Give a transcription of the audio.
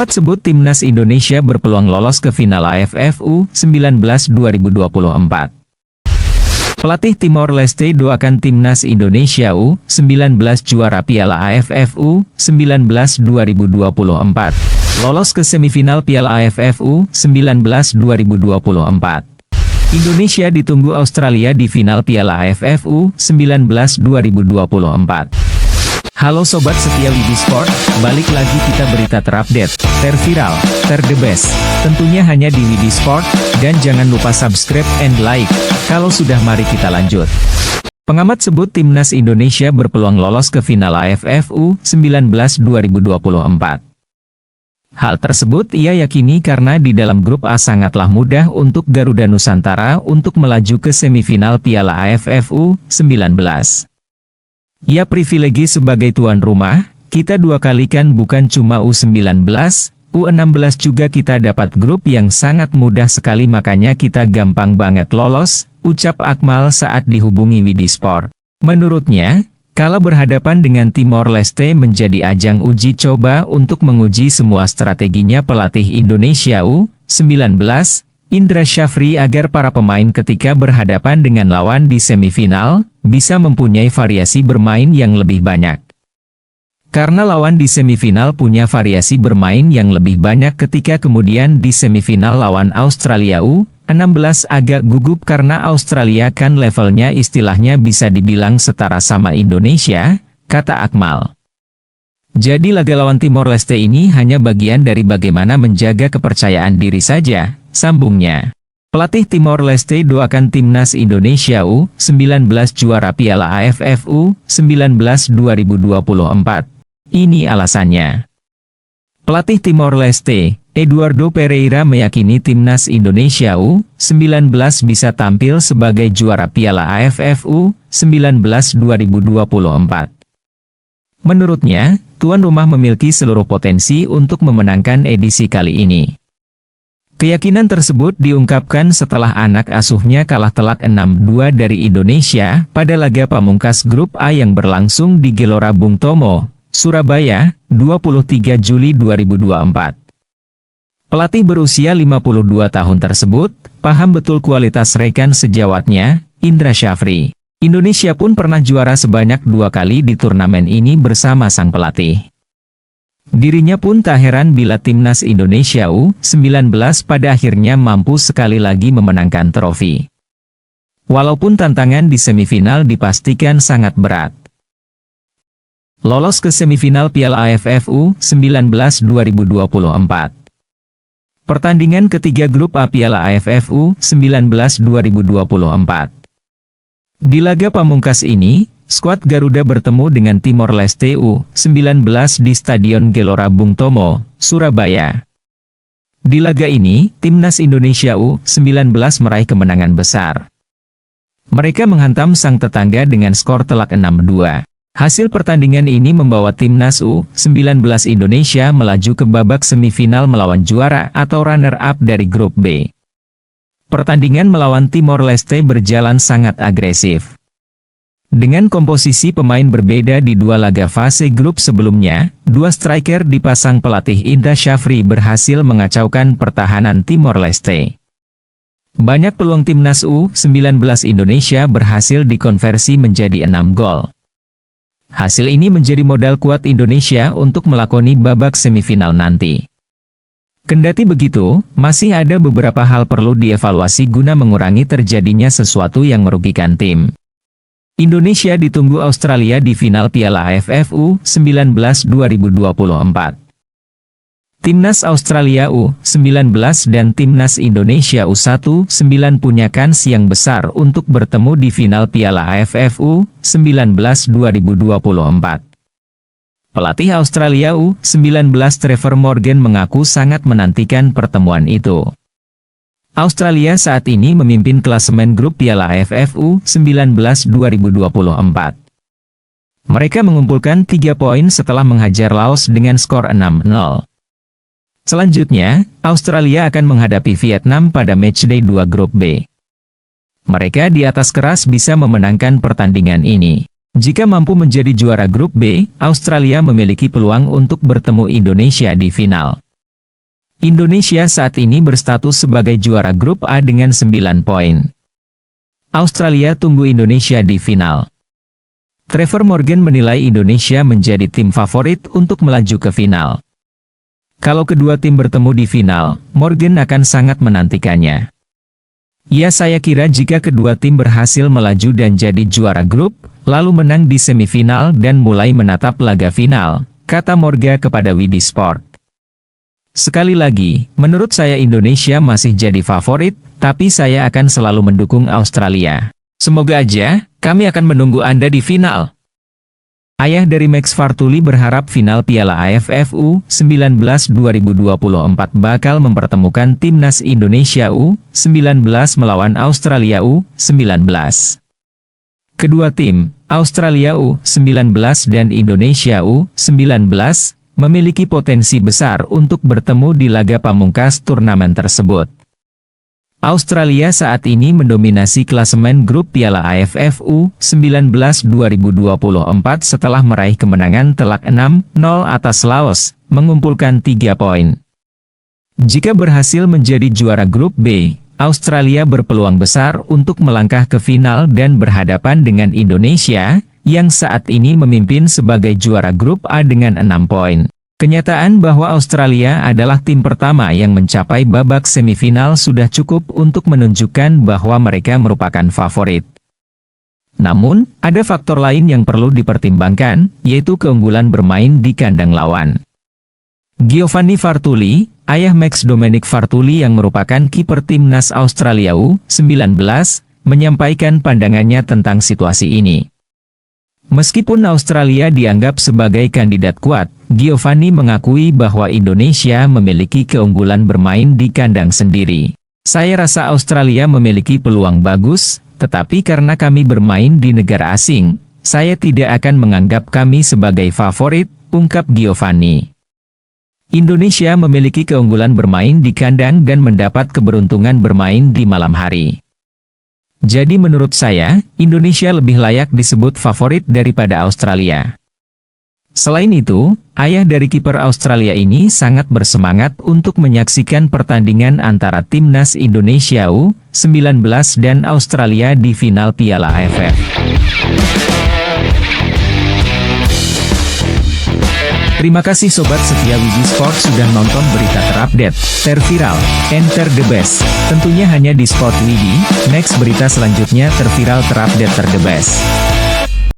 Pengamat sebut timnas Indonesia berpeluang lolos ke final AFF U19 2024. Pelatih Timor Leste doakan timnas Indonesia U19 juara Piala AFF U19 2024. Lolos ke semifinal Piala AFF U19 2024. Indonesia ditunggu Australia di final Piala AFF U19 2024. Halo Sobat setia Widi Sport, balik lagi kita berita terupdate, terviral, terde best, tentunya hanya di Widi Sport, dan jangan lupa subscribe and like. Kalau sudah mari kita lanjut. Pengamat sebut timnas Indonesia berpeluang lolos ke final AFF U19 2024. Hal tersebut ia yakini karena di dalam grup A sangatlah mudah untuk Garuda Nusantara untuk melaju ke semifinal Piala AFF U19. Ya privilegi sebagai tuan rumah, kita dua kali kan bukan cuma U19, U16 juga kita dapat grup yang sangat mudah sekali makanya kita gampang banget lolos, ucap Akmal saat dihubungi Widi Sport. Menurutnya, kalau berhadapan dengan Timor Leste menjadi ajang uji coba untuk menguji semua strateginya pelatih Indonesia U19, Indra Syafri agar para pemain ketika berhadapan dengan lawan di semifinal, bisa mempunyai variasi bermain yang lebih banyak. Karena lawan di semifinal punya variasi bermain yang lebih banyak ketika kemudian di semifinal lawan Australia U16 agak gugup karena Australia kan levelnya istilahnya bisa dibilang setara sama Indonesia, kata Akmal. Jadi laga lawan Timor Leste ini hanya bagian dari bagaimana menjaga kepercayaan diri saja, sambungnya. Pelatih Timor Leste doakan timnas Indonesia U19 juara Piala AFF U19 2024. Ini alasannya. Pelatih Timor Leste, Eduardo Pereira meyakini timnas Indonesia U19 bisa tampil sebagai juara Piala AFF U19 2024. Menurutnya, tuan rumah memiliki seluruh potensi untuk memenangkan edisi kali ini. Keyakinan tersebut diungkapkan setelah anak asuhnya kalah telak 6-2 dari Indonesia pada laga pamungkas grup A yang berlangsung di Gelora Bung Tomo, Surabaya, 23 Juli 2024. Pelatih berusia 52 tahun tersebut, paham betul kualitas rekan sejawatnya, Indra Syafri. Indonesia pun pernah juara sebanyak 2 kali di turnamen ini bersama sang pelatih. Dirinya pun tak heran bila timnas Indonesia U19 pada akhirnya mampu sekali lagi memenangkan trofi. Walaupun tantangan di semifinal dipastikan sangat berat. Lolos ke semifinal Piala AFF U19 2024. Pertandingan ketiga grup A Piala AFF U19 2024. Di laga pamungkas ini, skuad Garuda bertemu dengan Timor Leste U19 di Stadion Gelora Bung Tomo, Surabaya. Di laga ini, timnas Indonesia U19 meraih kemenangan besar. Mereka menghantam sang tetangga dengan skor telak 6-2. Hasil pertandingan ini membawa timnas U19 Indonesia melaju ke babak semifinal melawan juara atau runner-up dari grup B. Pertandingan melawan Timor Leste berjalan sangat agresif. Dengan komposisi pemain berbeda di dua laga fase grup sebelumnya, dua striker dipasang pelatih Indra Syafri berhasil mengacaukan pertahanan Timor Leste. Banyak peluang timnas U19 Indonesia berhasil dikonversi menjadi 6 gol. Hasil ini menjadi modal kuat Indonesia untuk melakoni babak semifinal nanti. Kendati begitu, masih ada beberapa hal perlu dievaluasi guna mengurangi terjadinya sesuatu yang merugikan tim. Indonesia ditunggu Australia di final Piala AFF U19 2024. Timnas Australia U19 dan Timnas Indonesia U19 punya kans yang besar untuk bertemu di final Piala AFF U19 2024. Pelatih Australia U19 Trevor Morgan mengaku sangat menantikan pertemuan itu. Australia saat ini memimpin klasemen grup Piala AFF U19 2024. Mereka mengumpulkan 3 poin setelah menghajar Laos dengan skor 6-0. Selanjutnya, Australia akan menghadapi Vietnam pada matchday 2 grup B. Mereka di atas keras bisa memenangkan pertandingan ini. Jika mampu menjadi juara grup B, Australia memiliki peluang untuk bertemu Indonesia di final. Indonesia saat ini berstatus sebagai juara grup A dengan 9 poin. Australia tunggu Indonesia di final. Trevor Morgan menilai Indonesia menjadi tim favorit untuk melaju ke final. Kalau kedua tim bertemu di final, Morgan akan sangat menantikannya. Ya, saya kira jika kedua tim berhasil melaju dan jadi juara grup, lalu menang di semifinal dan mulai menatap laga final, kata Morgan kepada Widi Sport. Sekali lagi, menurut saya Indonesia masih jadi favorit, tapi saya akan selalu mendukung Australia. Semoga aja, kami akan menunggu Anda di final. Ayah dari Max Fartuli berharap final Piala AFF U19 2024 bakal mempertemukan timnas Indonesia U19 melawan Australia U19. Kedua tim, Australia U19 dan Indonesia U19, memiliki potensi besar untuk bertemu di laga pamungkas turnamen tersebut. Australia saat ini mendominasi klasemen grup Piala AFF U19 2024 setelah meraih kemenangan telak 6-0 atas Laos, mengumpulkan 3 poin. Jika berhasil menjadi juara grup B, Australia berpeluang besar untuk melangkah ke final dan berhadapan dengan Indonesia, yang saat ini memimpin sebagai juara grup A dengan 6 poin. Kenyataan bahwa Australia adalah tim pertama yang mencapai babak semifinal sudah cukup untuk menunjukkan bahwa mereka merupakan favorit. Namun, ada faktor lain yang perlu dipertimbangkan, yaitu keunggulan bermain di kandang lawan. Giovanni Fartuli, ayah Max Dominic Fartuli yang merupakan kiper timnas Australia U19, menyampaikan pandangannya tentang situasi ini. Meskipun Australia dianggap sebagai kandidat kuat, Giovanni mengakui bahwa Indonesia memiliki keunggulan bermain di kandang sendiri. Saya rasa Australia memiliki peluang bagus, tetapi karena kami bermain di negara asing, saya tidak akan menganggap kami sebagai favorit, ungkap Giovanni. Indonesia memiliki keunggulan bermain di kandang dan mendapat keberuntungan bermain di malam hari. Jadi menurut saya, Indonesia lebih layak disebut favorit daripada Australia. Selain itu, ayah dari kiper Australia ini sangat bersemangat untuk menyaksikan pertandingan antara timnas Indonesia U19 dan Australia di final Piala AFF. Terima kasih Sobat setia Widi Sport sudah nonton berita terupdate, terviral, and the best. Tentunya hanya di Sport Widi. Next berita selanjutnya terviral terupdate the best.